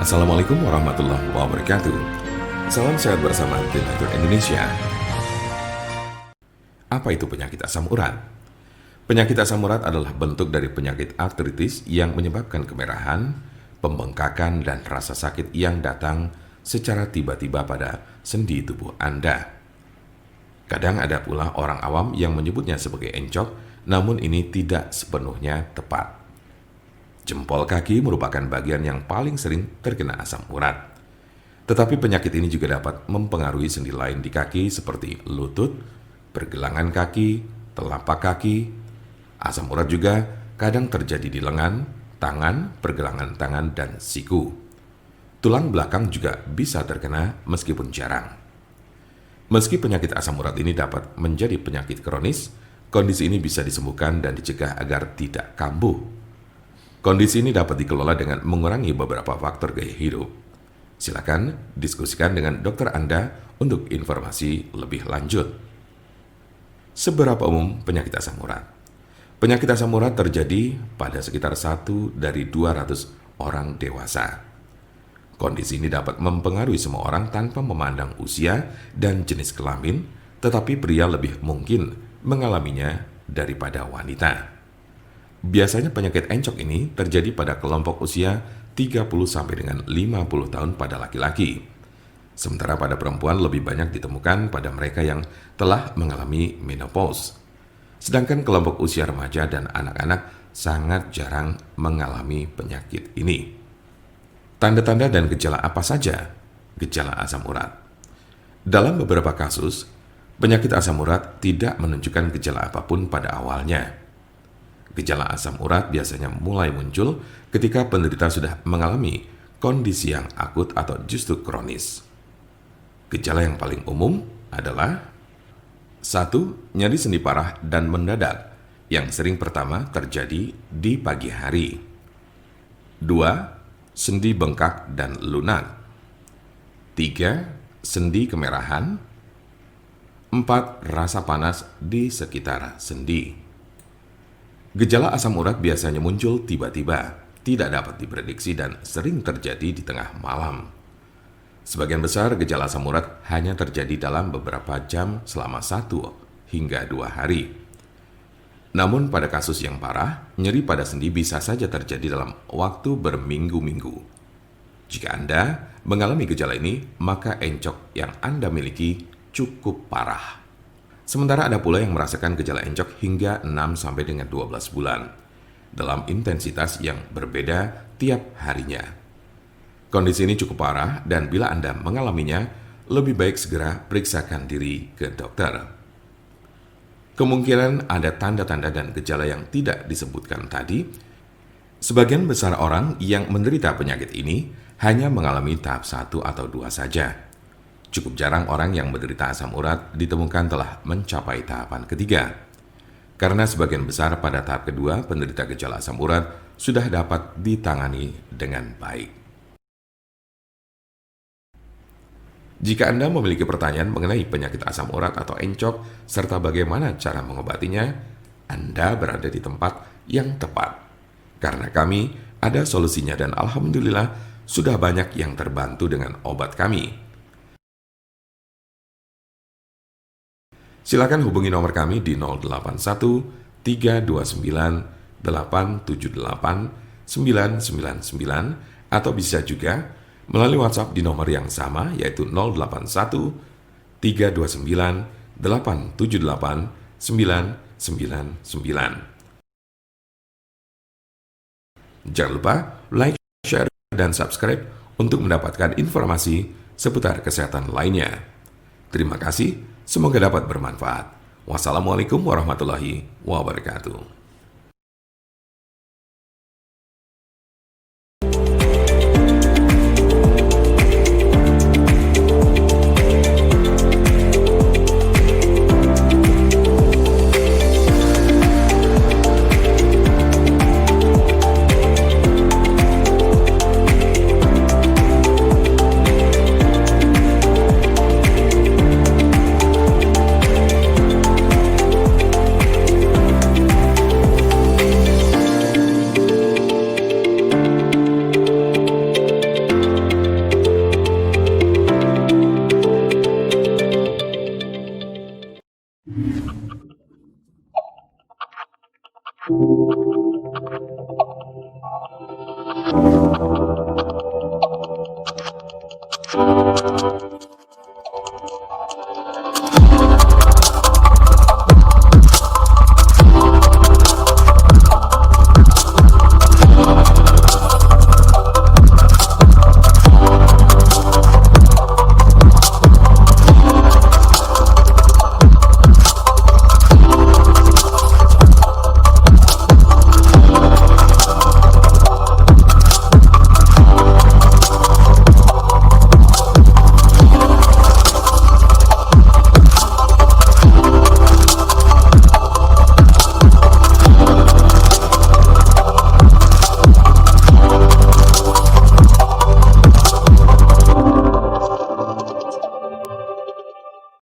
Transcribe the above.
Assalamualaikum warahmatullahi wabarakatuh. Salam sehat bersama Donatur Indonesia. Apa itu penyakit asam urat? Penyakit asam urat adalah bentuk dari penyakit artritis yang menyebabkan kemerahan, pembengkakan, dan rasa sakit yang datang secara tiba-tiba pada sendi tubuh Anda. Kadang ada pula orang awam yang menyebutnya sebagai encok, namun ini tidak sepenuhnya tepat. Jempol kaki merupakan bagian yang paling sering terkena asam urat. Tetapi penyakit ini juga dapat mempengaruhi sendi lain di kaki seperti lutut, pergelangan kaki, telapak kaki. Asam urat juga kadang terjadi di lengan, tangan, pergelangan tangan, dan siku. Tulang belakang juga bisa terkena meskipun jarang. Meski penyakit asam urat ini dapat menjadi penyakit kronis, kondisi ini bisa disembuhkan dan dicegah agar tidak kambuh. Kondisi ini dapat dikelola dengan mengurangi beberapa faktor gaya hidup. Silakan diskusikan dengan dokter Anda untuk informasi lebih lanjut. Seberapa umum penyakit asam urat? Penyakit asam urat terjadi pada sekitar 1 dari 200 orang dewasa. Kondisi ini dapat mempengaruhi semua orang tanpa memandang usia dan jenis kelamin, tetapi pria lebih mungkin mengalaminya daripada wanita. Biasanya penyakit encok ini terjadi pada kelompok usia 30 sampai dengan 50 tahun pada laki-laki. Sementara pada perempuan lebih banyak ditemukan pada mereka yang telah mengalami menopause. Sedangkan kelompok usia remaja dan anak-anak sangat jarang mengalami penyakit ini. Tanda-tanda dan gejala apa saja gejala asam urat? Dalam beberapa kasus, penyakit asam urat tidak menunjukkan gejala apapun pada awalnya. Gejala asam urat biasanya mulai muncul ketika penderita sudah mengalami kondisi yang akut atau justru kronis. Gejala yang paling umum adalah 1. Nyeri sendi parah dan mendadak yang sering pertama terjadi di pagi hari. 2. Sendi bengkak dan lunak. 3. Sendi kemerahan. 4. Rasa panas di sekitar sendi. Gejala asam urat biasanya muncul tiba-tiba, tidak dapat diprediksi dan sering terjadi di tengah malam. Sebagian besar gejala asam urat hanya terjadi dalam beberapa jam selama 1 hingga 2 hari. Namun pada kasus yang parah, nyeri pada sendi bisa saja terjadi dalam waktu berminggu-minggu. Jika Anda mengalami gejala ini, maka encok yang Anda miliki cukup parah. Sementara ada pula yang merasakan gejala encok hingga 6 sampai dengan 12 bulan dalam intensitas yang berbeda tiap harinya. Kondisi ini cukup parah dan bila Anda mengalaminya, lebih baik segera periksakan diri ke dokter. Kemungkinan ada tanda-tanda dan gejala yang tidak disebutkan tadi. Sebagian besar orang yang menderita penyakit ini hanya mengalami tahap 1 atau 2 saja. Cukup jarang orang yang menderita asam urat ditemukan telah mencapai tahapan ketiga. Karena sebagian besar pada tahap kedua, penderita gejala asam urat sudah dapat ditangani dengan baik. Jika Anda memiliki pertanyaan mengenai penyakit asam urat atau encok, serta bagaimana cara mengobatinya, Anda berada di tempat yang tepat. Karena kami ada solusinya dan alhamdulillah sudah banyak yang terbantu dengan obat kami. Silakan hubungi nomor kami di 081 329 878 999 atau bisa juga melalui WhatsApp di nomor yang sama yaitu 081 329 878 999. Jangan lupa like, share, dan subscribe untuk mendapatkan informasi seputar kesehatan lainnya. Terima kasih. Semoga dapat bermanfaat. Wassalamualaikum warahmatullahi wabarakatuh.